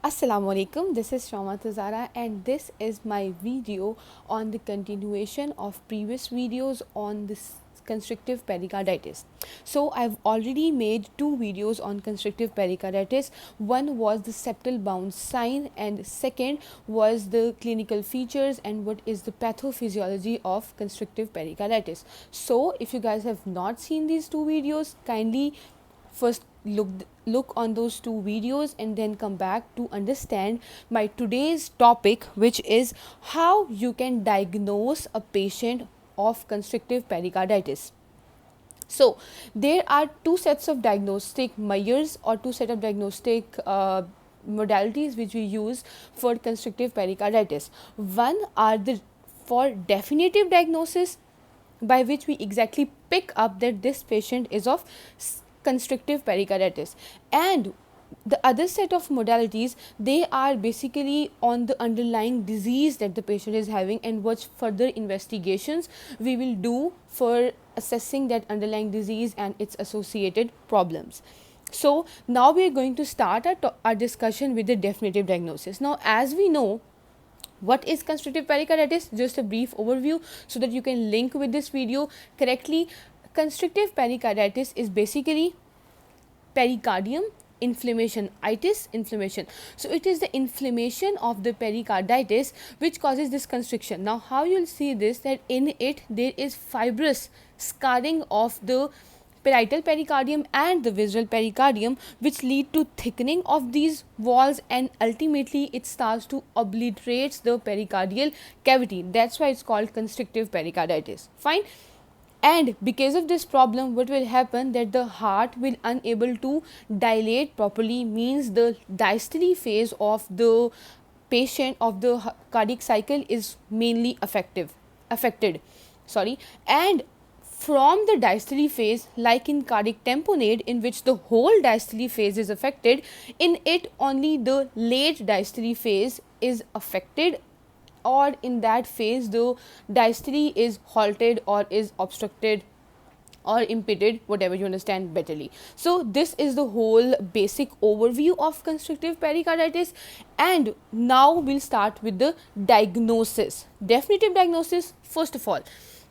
Assalamu alaikum, this is Shamama and this is my video on the continuation of previous videos on this constrictive pericarditis. So I've already made two videos on constrictive pericarditis. One was the septal bounce sign and second was the clinical features and what is the pathophysiology of constrictive pericarditis. So if you guys have not seen these two videos, kindly first look on those two videos and then come back to understand my today's topic, which is how you can diagnose a patient of constrictive pericarditis. So there are two sets of diagnostic measures or two set of diagnostic modalities which we use for constrictive pericarditis. One are the for definitive diagnosis, by which we exactly pick up that this patient is of constrictive pericarditis, and the other set of modalities, they are basically on the underlying disease that the patient is having and what further investigations we will do for assessing that underlying disease and its associated problems. So now we are going to start our discussion with the definitive diagnosis. Now, as we know, what is constrictive pericarditis? Just a brief overview so that you can link with this video correctly. Constrictive pericarditis is basically pericardium inflammation, itis inflammation. So it is the inflammation of the pericarditis which causes this constriction. Now how you will see this, that in it there is fibrous scarring of the parietal pericardium and the visceral pericardium, which lead to thickening of these walls, and ultimately it starts to obliterate the pericardial cavity. That's why it's called constrictive pericarditis. Fine. And because of this problem, what will happen, that the heart will unable to dilate properly, means the diastole phase of the patient of the cardiac cycle is mainly affected. And from the diastole phase, like in cardiac tamponade, in which the whole diastole phase is affected, in it only the late diastole phase is affected, or in that phase the diastole is halted or is obstructed or impeded, whatever you understand betterly. So this is the whole basic overview of constrictive pericarditis, and now we'll start with the diagnosis. Definitive diagnosis. First of all,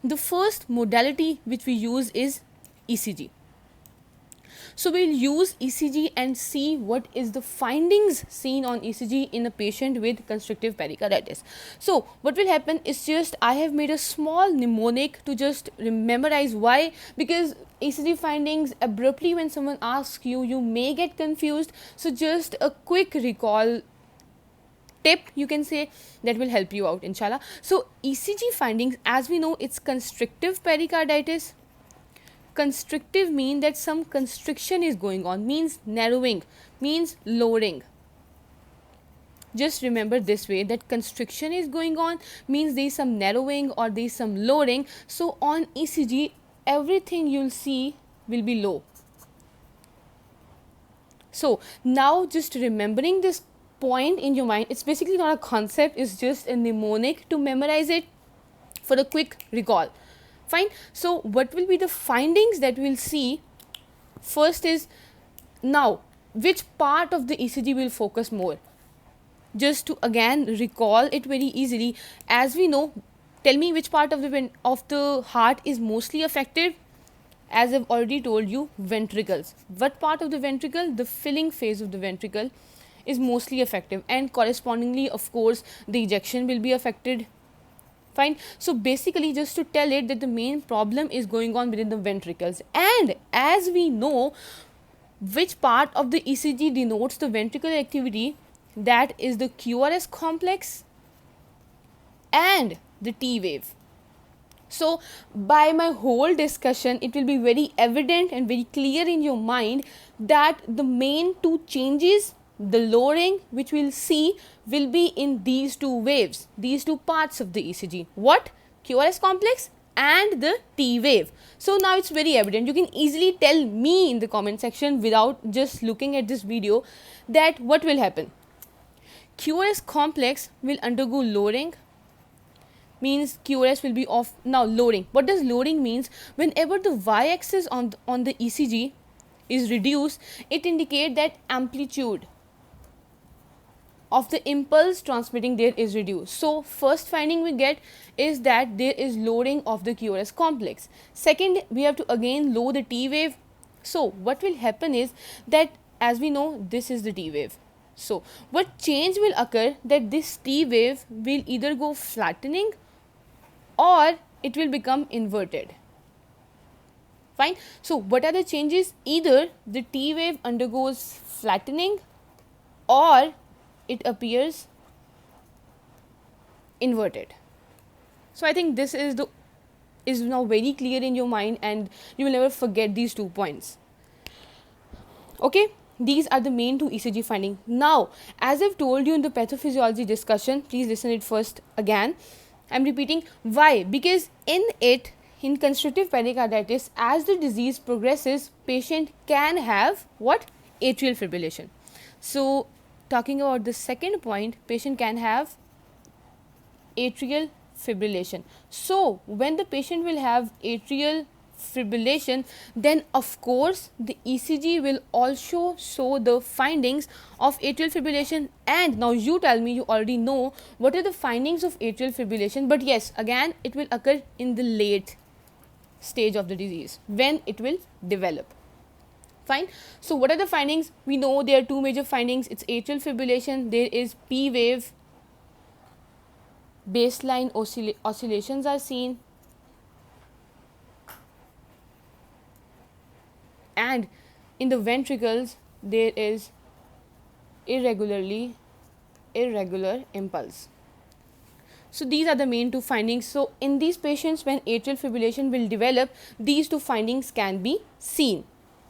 the first modality which we use is ECG. So we'll use ECG and see what is the findings seen on ECG in a patient with constrictive pericarditis. So what will happen is, just I have made a small mnemonic to just memorize. Why? Because ECG findings, abruptly when someone asks you, you may get confused. So just a quick recall tip, you can say, that will help you out, inshallah. So ECG findings, as we know, it's constrictive pericarditis. Constrictive mean that some constriction is going on, means narrowing, means lowering. Just remember this way, that constriction is going on means there is some narrowing or there is some lowering. So on ECG, everything you'll see will be low. So now just remembering this point in your mind, it's basically not a concept, it's just a mnemonic to memorize it for a quick recall. Fine. So what will be the findings that we'll see? First is, now which part of the ECG will focus more? Just to again recall it very easily, as we know, tell me which part of the heart is mostly affected. As I've already told you, ventricles. What part of the ventricle? The filling phase of the ventricle is mostly affected, and correspondingly, of course, the ejection will be affected. Fine. So basically, just to tell it that the main problem is going on within the ventricles, and as we know, which part of the ECG denotes the ventricular activity, that is the QRS complex and the T wave. So by my whole discussion, it will be very evident and very clear in your mind that the main two changes, the lowering which we'll see, will be in these two waves, these two parts of the ECG. What? QRS complex and the T wave. So now it's very evident. You can easily tell me in the comment section without just looking at this video that what will happen. QRS complex will undergo lowering, means QRS will be off. Now lowering. What does lowering means? Whenever the y-axis on the ECG is reduced, it indicates that amplitude of the impulse transmitting there is reduced. So first finding we get is that there is lowering of the QRS complex. Second, we have to again lower the T wave. So what will happen is that, as we know, this is the T wave. So what change will occur, that this T wave will either go flattening or it will become inverted. Fine. So what are the changes? Either the T wave undergoes flattening or it appears inverted. So I think this is now very clear in your mind, and you will never forget these 2 points. Okay, these are the main 2 ECG findings. Now, as I've told you in the pathophysiology discussion, please listen it first again. I'm repeating why, because in constrictive pericarditis, as the disease progresses, patient can have what? Atrial fibrillation. So talking about the second point, patient can have atrial fibrillation. So when the patient will have atrial fibrillation, then of course the ECG will also show the findings of atrial fibrillation. And now you tell me, you already know what are the findings of atrial fibrillation, but yes, again it will occur in the late stage of the disease when it will develop. Fine. So what are the findings? We know there are 2 major findings. It's atrial fibrillation, there is P wave, baseline oscillations are seen, and in the ventricles there is irregular impulse. So these are the main 2 findings. So in these patients, when atrial fibrillation will develop, these 2 findings can be seen.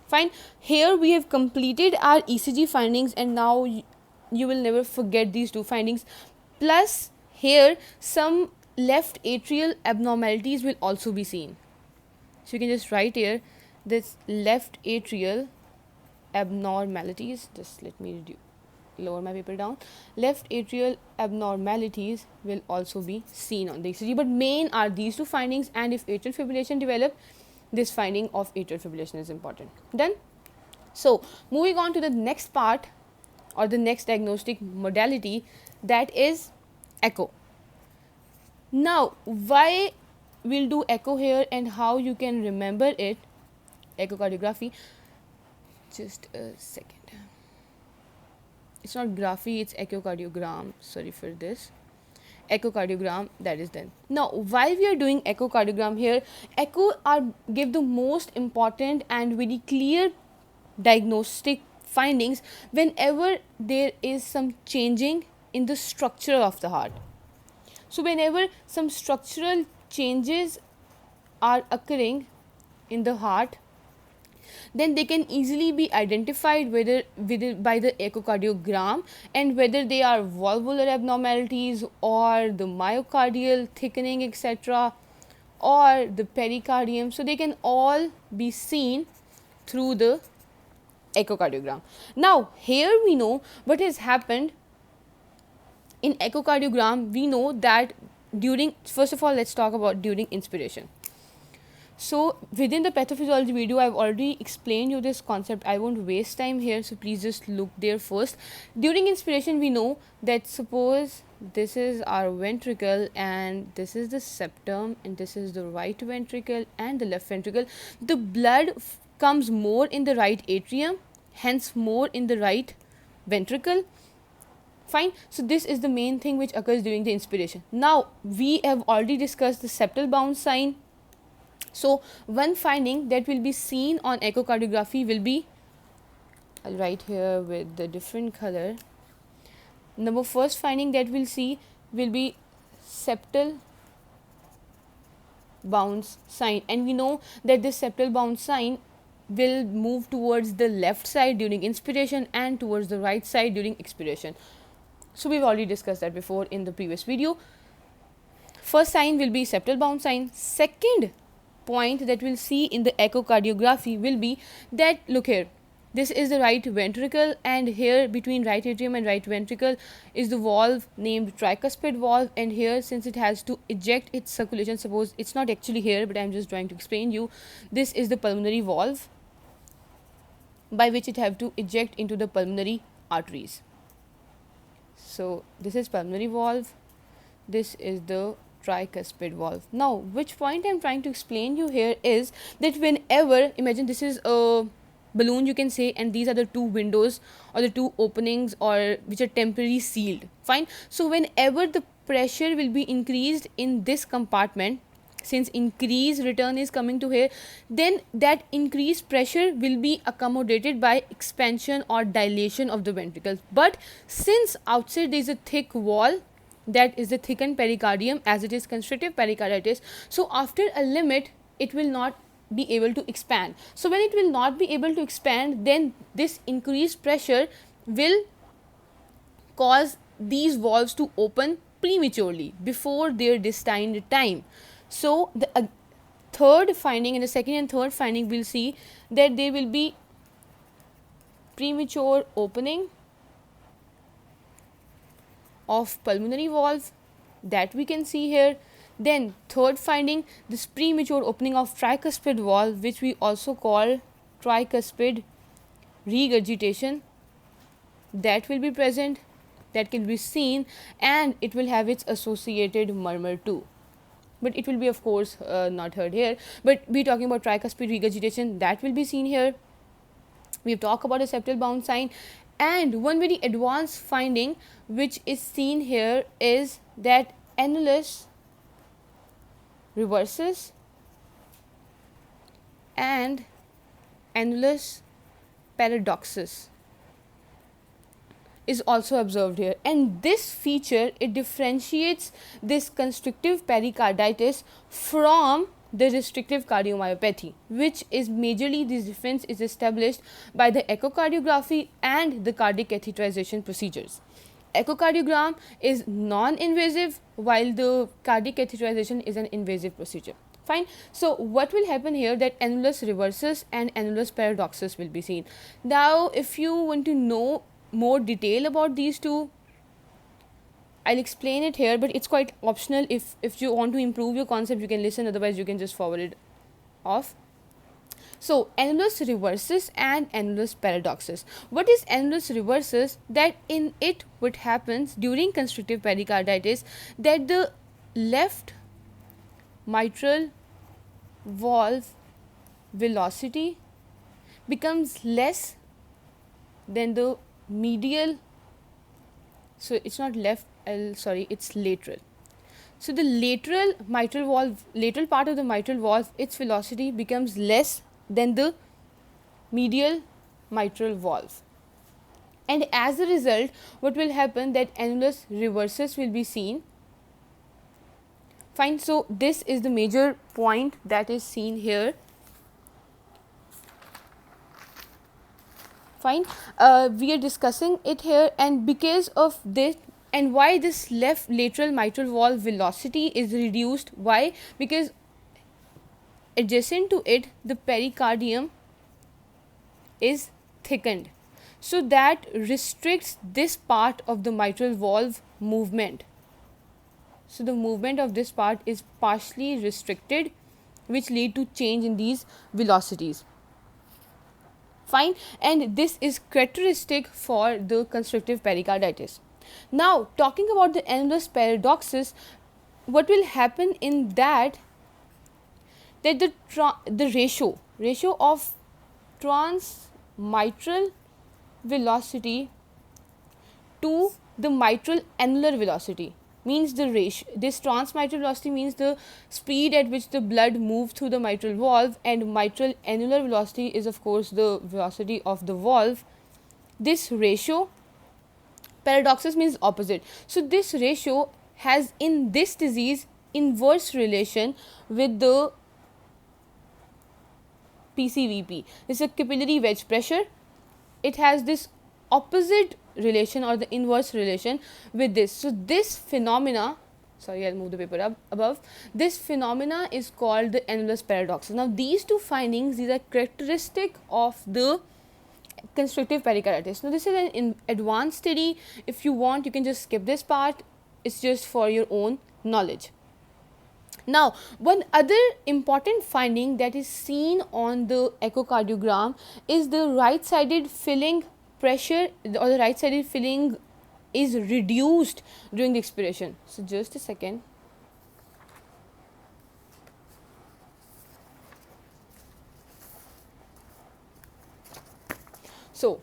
Fine. Here we have completed our ECG findings, and now you will never forget these 2 findings. Plus here some left atrial abnormalities will also be seen. So you can just write here this left atrial abnormalities. Just let me lower my paper down. Left atrial abnormalities will also be seen on the ECG, but main are these 2 findings, and if atrial fibrillation develop, this finding of atrial fibrillation is important. Done. So moving on to the next part or the next diagnostic modality, that is echo. Now why we'll do echo here and how you can remember it, echocardiography. Just a second. It's not graphy, it's echocardiogram. Sorry for this. Echocardiogram, that is done. Now why we are doing echocardiogram here? Echo give the most important and very clear diagnostic findings whenever there is some changing in the structure of the heart. So whenever some structural changes are occurring in the heart, then they can easily be identified whether by the echocardiogram, and whether they are valvular abnormalities or the myocardial thickening, etc., or the pericardium. So they can all be seen through the echocardiogram. Now here we know what has happened in echocardiogram. We know that first of all, let's talk about during inspiration. So within the pathophysiology video, I've already explained you this concept. I won't waste time here, so please just look there first. During inspiration, we know that suppose this is our ventricle and this is the septum and this is the right ventricle and the left ventricle. The blood comes more in the right atrium, hence more in the right ventricle. Fine. So this is the main thing which occurs during the inspiration. Now we have already discussed the septal bounce sign. So one finding that will be seen on echocardiography will be, I'll write here with the different color. Number first finding that we'll see will be septal bounce sign, and we know that this septal bounce sign will move towards the left side during inspiration and towards the right side during expiration. So we've already discussed that before in the previous video. First sign will be septal bounce sign. Second point that we'll see in the echocardiography will be that, look here, this is the right ventricle, and here between right atrium and right ventricle is the valve named tricuspid valve, and here since it has to eject its circulation, suppose it's not actually here but I'm just trying to explain you, this is the pulmonary valve by which it have to eject into the pulmonary arteries. So this is pulmonary valve, this is the tricuspid valve. Now which point I'm trying to explain you here is that whenever, imagine this is a balloon, you can say, and these are the two windows or the two openings or which are temporarily sealed. Fine. So whenever the pressure will be increased in this compartment, since increased return is coming to here, then that increased pressure will be accommodated by expansion or dilation of the ventricles. But since outside there is a thick wall, that is the thickened pericardium, as it is constrictive pericarditis, so after a limit it will not be able to expand. So when it will not be able to expand, then this increased pressure will cause these valves to open prematurely before their destined time. So the third finding, in the second and third finding, we'll see that there will be premature opening of pulmonary valve, that we can see here. Then third finding, this premature opening of tricuspid valve, which we also call tricuspid regurgitation, that will be present, that can be seen, and it will have its associated murmur too. But it will be of course not heard here, but we're talking about tricuspid regurgitation, that will be seen here. We've talked about a septal bound sign, and one very advanced finding which is seen here is that annulus reversus and annulus paradoxus is also observed here, and this feature, it differentiates this constrictive pericarditis from the restrictive cardiomyopathy, which is majorly, this difference is established by the echocardiography and the cardiac catheterization procedures. Echocardiogram is non-invasive, while the cardiac catheterization is an invasive procedure. Fine. So what will happen here, that annulus reversus and annulus paradoxus will be seen. Now if you want to know more detail about these two, I'll explain it here, but it's quite optional. If you want to improve your concept, you can listen, otherwise you can just forward it off. So annulus reversus and annulus paradoxus. What is annulus reversus? That in it what happens during constrictive pericarditis, that the left mitral valve velocity becomes less than the medial, so it's not left, it's lateral. So the lateral mitral valve, lateral part of the mitral valve, its velocity becomes less than the medial mitral valve, and as a result what will happen, that annulus reversus will be seen. Fine. So this is the major point that is seen here. Fine. We are discussing it here, and because of this, and why this left lateral mitral valve velocity is reduced, why? Because adjacent to it the pericardium is thickened, so that restricts this part of the mitral valve movement. So the movement of this part is partially restricted, which lead to change in these velocities. Fine. And this is characteristic for the constrictive pericarditis. Now talking about the annulus paradoxus, what will happen in that, that the ratio of transmitral velocity to the mitral annular velocity, means the ratio, this transmitral velocity means the speed at which the blood moves through the mitral valve, and mitral annular velocity is of course the velocity of the valve. This ratio, paradoxus means opposite, so this ratio has in this disease inverse relation with the PCVP. This is a capillary wedge pressure. It has this opposite relation or the inverse relation with this. So this phenomena, sorry, I'll move the paper up above. This phenomena is called the annulus paradoxus. Now these two findings, these are characteristic of the constrictive pericarditis. Now this is an advanced study. If you want, you can just skip this part. It's just for your own knowledge. Now one other important finding that is seen on the echocardiogram is the right-sided filling pressure or the right-sided filling is reduced during the expiration. So just a second. So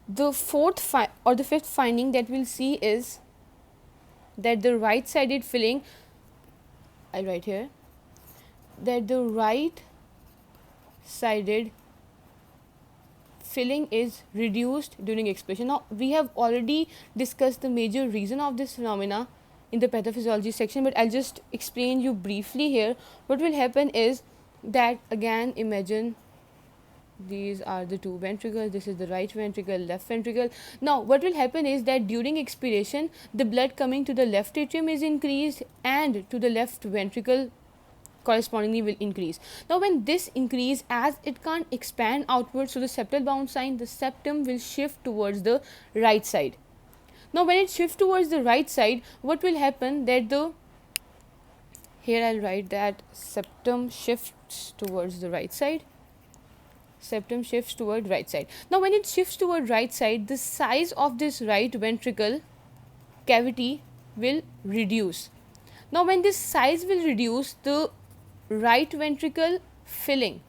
the fifth finding that we'll see is that the right-sided filling, I'll write here, that the right-sided filling is reduced during expiration. Now we have already discussed the major reason of this phenomena in the pathophysiology section, but I'll just explain you briefly here. What will happen is that, again, imagine these are the two ventricles, this is the right ventricle, left ventricle. Now what will happen is that during expiration the blood coming to the left atrium is increased and to the left ventricle correspondingly will increase. Now when this increase, as it can't expand outwards to the septal bound sign, the septum will shift towards the right side. Now when it shifts towards the right side, what will happen that here I'll write that septum shifts towards the right side. Septum shifts toward right side. Now when it shifts toward right side, the size of this right ventricle cavity will reduce. Now when this size will reduce, the right ventricle filling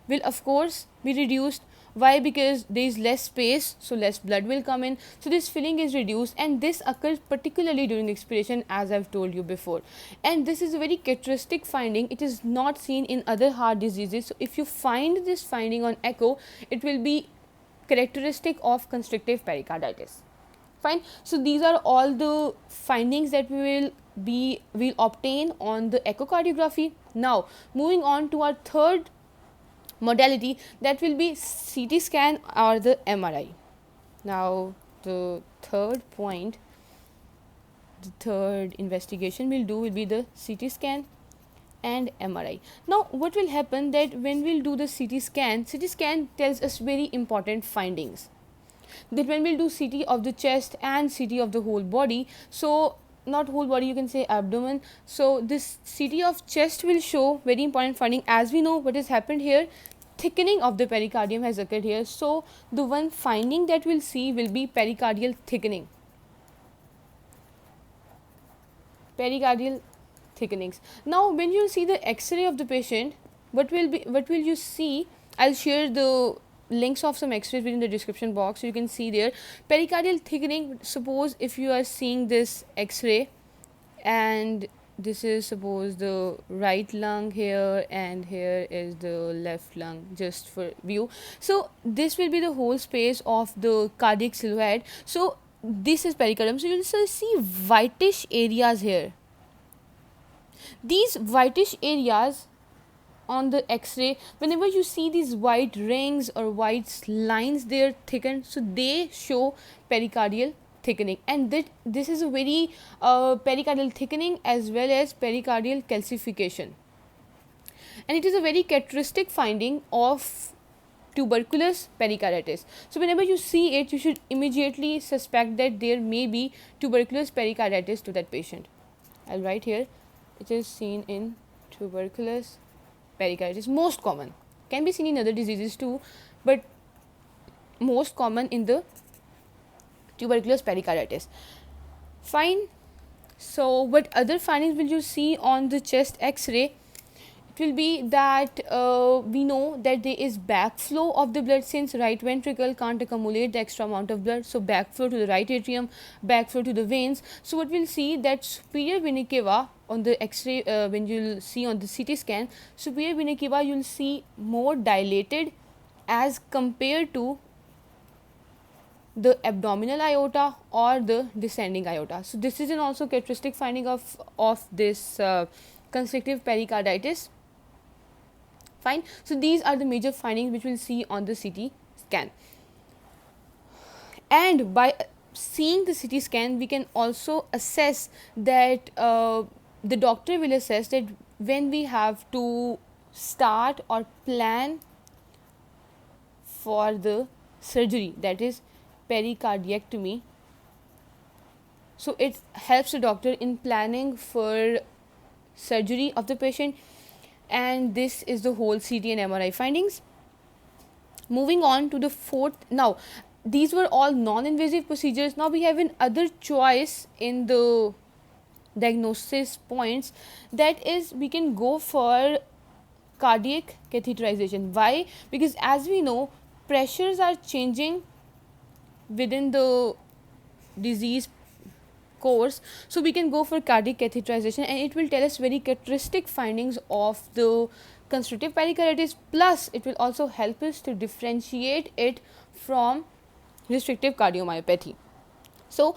will of course be reduced. Why? Because there is less space, so less blood will come in, so this filling is reduced, and this occurs particularly during expiration, as I've told you before. And this is a very characteristic finding. It is not seen in other heart diseases. So if you find this finding on echo, it will be characteristic of constrictive pericarditis. Fine. So these are all the findings that we'll obtain on the echocardiography. Now moving on to our third modality, that will be CT scan or the MRI. Now the third point, the third investigation we'll do will be the CT scan and MRI. Now what will happen that when we'll do the CT scan tells us very important findings. That when we'll do CT of the chest and CT of the whole body, so not whole body, you can say abdomen. So this CT of chest will show very important finding. As we know what has happened here, thickening of the pericardium has occurred here. So the one finding that we'll see will be pericardial thickening. Pericardial thickenings. Now when you see the X-ray of the patient, what will you see? I'll share the links of some X-rays within the description box, so you can see there. Pericardial thickening, suppose if you are seeing this X-ray and this is suppose the right lung here and here is the left lung, just for view. So this will be the whole space of the cardiac silhouette. So this is pericardium. So you will see whitish areas here. These whitish areas on the X-ray, whenever you see these white rings or white lines, they are thickened, so they show pericardial thickening. And this is a very pericardial thickening as well as pericardial calcification, and it is a very characteristic finding of tuberculous pericarditis. So whenever you see it, you should immediately suspect that there may be tuberculous pericarditis to that patient. I'll write here, it is seen in tuberculous pericarditis, most common, can be seen in other diseases too, but most common in the tuberculous pericarditis. Fine. So what other findings will you see on the chest X-ray? It will be that we know that there is backflow of the blood, since right ventricle can't accumulate the extra amount of blood, so backflow to the right atrium, backflow to the veins. So what we'll see that superior vena cava on the X-ray, when you'll see on the CT scan, superior vena cava you'll see more dilated as compared to the abdominal aorta or the descending aorta. So this is an also characteristic finding of this constrictive pericarditis. Fine. So these are the major findings which we'll see on the CT scan. And by seeing the CT scan, we can also assess that the doctor will assess that when we have to start or plan for the surgery, that is pericardiectomy. So it helps the doctor in planning for surgery of the patient, and this is the whole CT and MRI findings. Moving on to the fourth. Now these were all non-invasive procedures. Now we have an other choice in the diagnosis points, that is we can go for cardiac catheterization. Why? Because as we know, pressures are changing within the disease course, so we can go for cardiac catheterization, and it will tell us very characteristic findings of the constrictive pericarditis, plus it will also help us to differentiate it from restrictive cardiomyopathy. So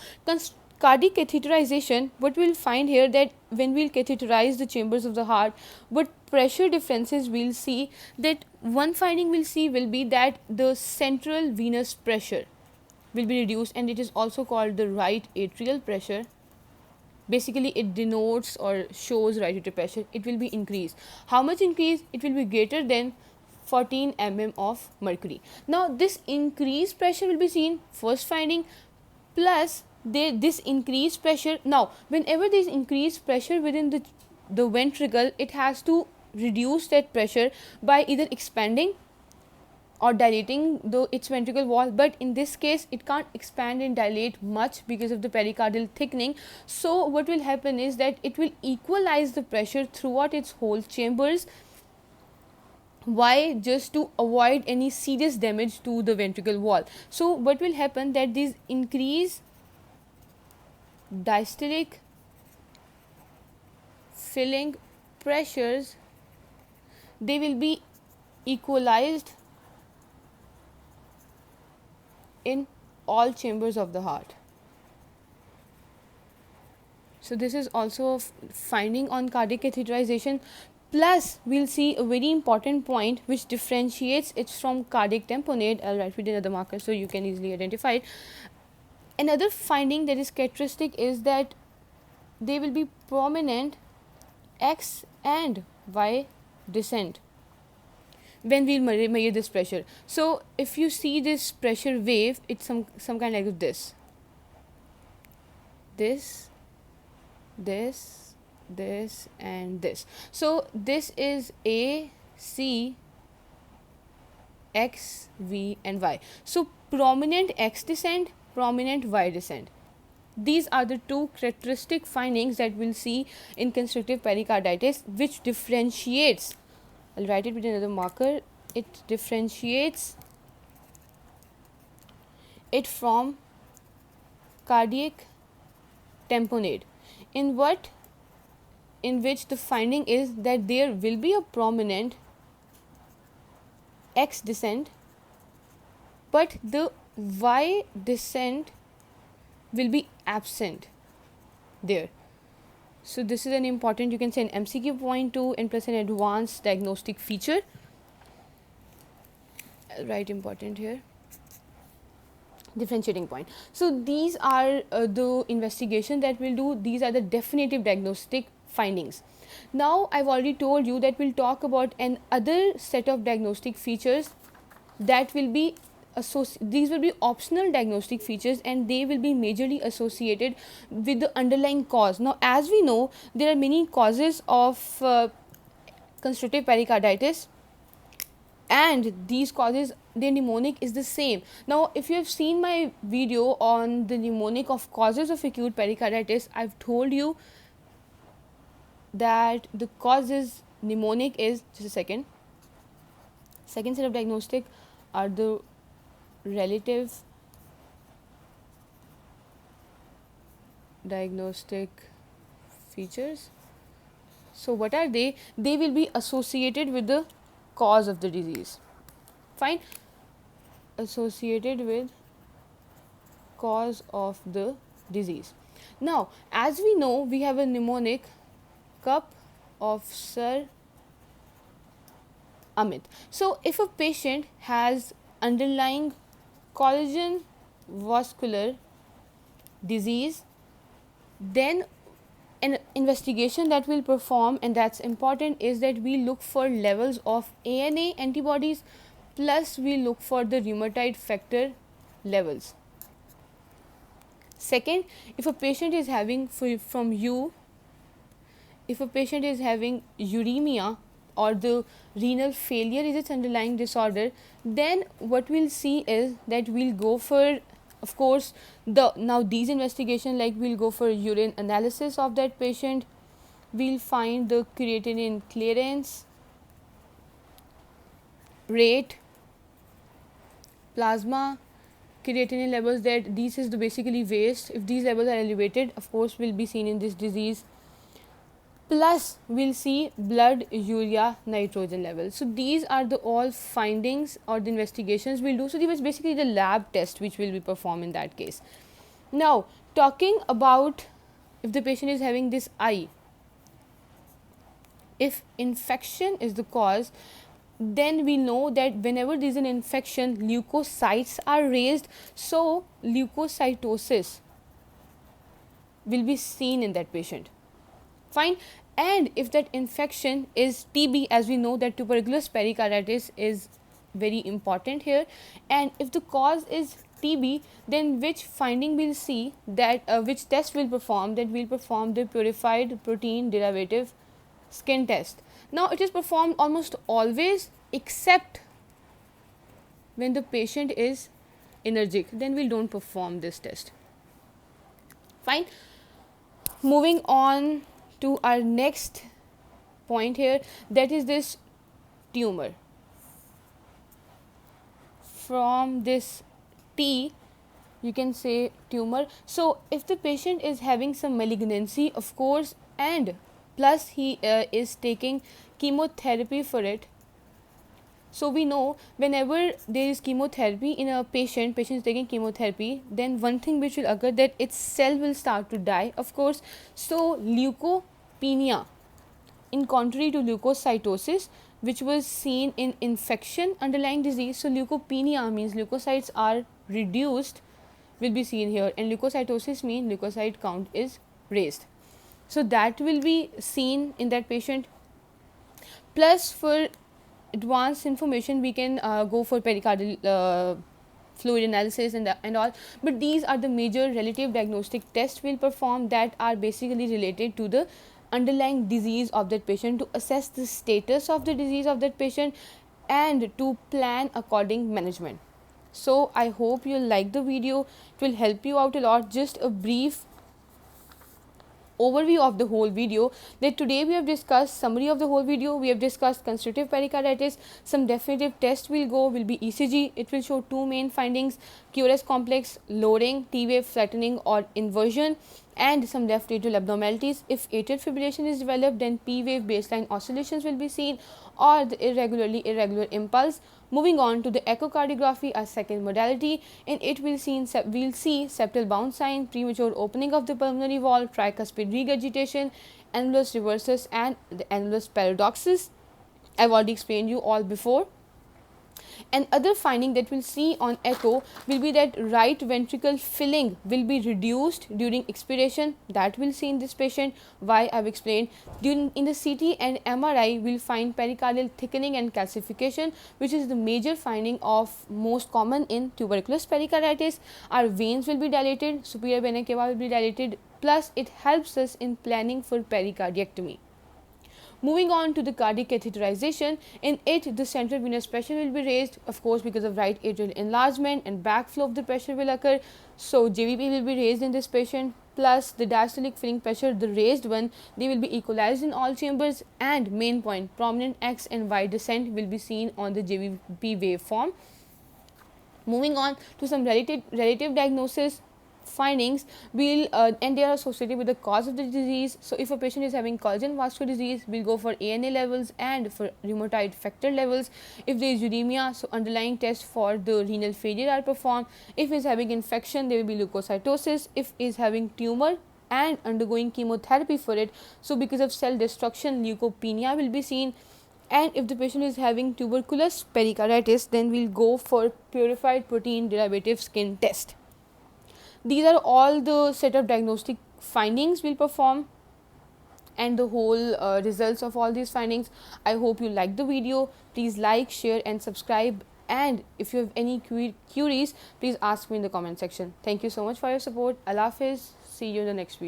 cardiac catheterization, what we'll find here, that when we'll catheterize the chambers of the heart, what pressure differences we'll see, that one finding we'll see will be that the central venous pressure will be reduced, and it is also called the right atrial pressure. Basically it denotes or shows right atrial pressure, it will be increased. How much increase? It will be greater than 14 mm of mercury. Now this increased pressure will be seen, first finding, plus this increased pressure. Now whenever there is increased pressure within the ventricle, it has to reduce that pressure by either expanding or dilating its ventricle wall, but in this case it can't expand and dilate much because of the pericardial thickening. So what will happen is that it will equalize the pressure throughout its whole chambers. Why? Just to avoid any serious damage to the ventricle wall. So what will happen, that these increased diastolic filling pressures, they will be equalized in all chambers of the heart. So this is also a finding on cardiac catheterization. Plus we'll see a very important point which differentiates it from cardiac tamponade. I'll write with another marker so you can easily identify it. Another finding that is characteristic is that they will be prominent X and Y descent when we'll measure this pressure. So if you see this pressure wave, it's some kind like this, and this. So this is A, C, X, V and Y. So prominent X descent, prominent Y descent. These are the two characteristic findings that we'll see in constrictive pericarditis, which differentiates, I'll write it with another marker, it differentiates it from cardiac tamponade, in which the finding is that there will be a prominent X descent, but the Y descent will be absent there. So this is an important, you can say an MCQ point too, and plus an advanced diagnostic feature. Right, important here, differentiating point. So these are the investigation that we'll do. These are the definitive diagnostic findings. Now I've already told you that we'll talk about another set of diagnostic features that will be these will be optional diagnostic features, and they will be majorly associated with the underlying cause. Now as we know, there are many causes of constrictive pericarditis, and these causes, their mnemonic is the same. Now if you have seen my video on the mnemonic of causes of acute pericarditis, I've told you that the causes mnemonic is, just a second set of diagnostic are the relative diagnostic features. So what are they? They will be associated with the cause of the disease. Fine, associated with cause of the disease. Now as we know, we have a mnemonic, cup of Sir Amit. So if a patient has underlying collagen vascular disease, then an investigation that we'll perform, and that's important, is that we look for levels of ANA antibodies, plus we look for the rheumatoid factor levels. Second, if a patient is having if a patient is having uremia, or the renal failure is its underlying disorder, then what we'll see is that we'll go for, of course, now these investigation, like we'll go for urine analysis of that patient, we'll find the creatinine clearance rate, plasma creatinine levels, that this is the basically waste. If these levels are elevated, of course will be seen in this disease. Plus we'll see blood urea nitrogen levels. So these are the all findings or the investigations we'll do. So this is basically the lab test which will be performed in that case. Now talking about if the patient is having this eye, if infection is the cause, then we know that whenever there is an infection, leukocytes are raised, so leukocytosis will be seen in that patient. Fine. And if that infection is TB, as we know that tuberculous pericarditis is very important here, and if the cause is TB, then which finding we'll see, that which test we'll perform, that we'll perform the purified protein derivative skin test. Now it is performed almost always except when the patient is allergic, then we don't perform this test. Fine. Moving on to our next point here, that is this tumor. From this T you can say tumor. So if the patient is having some malignancy, of course, and plus he is taking chemotherapy for it, so we know whenever there is chemotherapy in a patient is taking chemotherapy, then one thing which will occur, that its cell will start to die, of course. So leukopenia, in contrary to leukocytosis which was seen in infection underlying disease, so leukopenia means leukocytes are reduced, will be seen here, and leukocytosis means leukocyte count is raised. So that will be seen in that patient. Plus for advanced information we can go for pericardial fluid analysis and all, but these are the major relative diagnostic tests we'll perform that are basically related to the underlying disease of that patient, to assess the status of the disease of that patient and to plan according management. So I hope you'll like the video, it will help you out a lot. Just a brief overview of the whole video, that today we have discussed summary of the whole video. We have discussed constrictive pericarditis, some definitive tests will be ECG. It will show two main findings: QRS complex lowering, T wave flattening or inversion, and some left atrial abnormalities. If atrial fibrillation is developed, then P wave baseline oscillations will be seen, or the irregular impulse. Moving on to the echocardiography, a second modality. In it we'll see septal bound sign, premature opening of the pulmonary wall, tricuspid regurgitation, annulus reversus and the annulus paradoxus. I've already explained you all before. And other finding that we'll see on echo will be that right ventricle filling will be reduced during expiration. That we'll see in this patient. Why? I've explained. In the CT and MRI we'll find pericardial thickening and calcification, which is the major finding of most common in tuberculous pericarditis. Our veins will be dilated, superior vena cava will be dilated, plus it helps us in planning for pericardiectomy. Moving on to the cardiac catheterization, in it the central venous pressure will be raised, of course, because of right atrial enlargement and backflow of the pressure will occur. So JVP will be raised in this patient, plus the diastolic filling pressure, the raised one, they will be equalized in all chambers, and main point, prominent X and Y descent will be seen on the JVP waveform. Moving on to some relative diagnosis findings, and they are associated with the cause of the disease. So if a patient is having collagen vascular disease, we'll go for ANA levels and for rheumatoid factor levels. If there is uremia, so underlying tests for the renal failure are performed. If he is having infection, there will be leukocytosis. If he is having tumor and undergoing chemotherapy for it, so because of cell destruction, leukopenia will be seen. And if the patient is having tuberculous pericarditis, then we'll go for purified protein derivative skin test. These are all the set of diagnostic findings we'll perform and the whole results of all these findings. I hope you like the video. Please like, share and subscribe, and if you have any queries, please ask me in the comment section. Thank you so much for your support. Allah Hafiz. See you in the next video.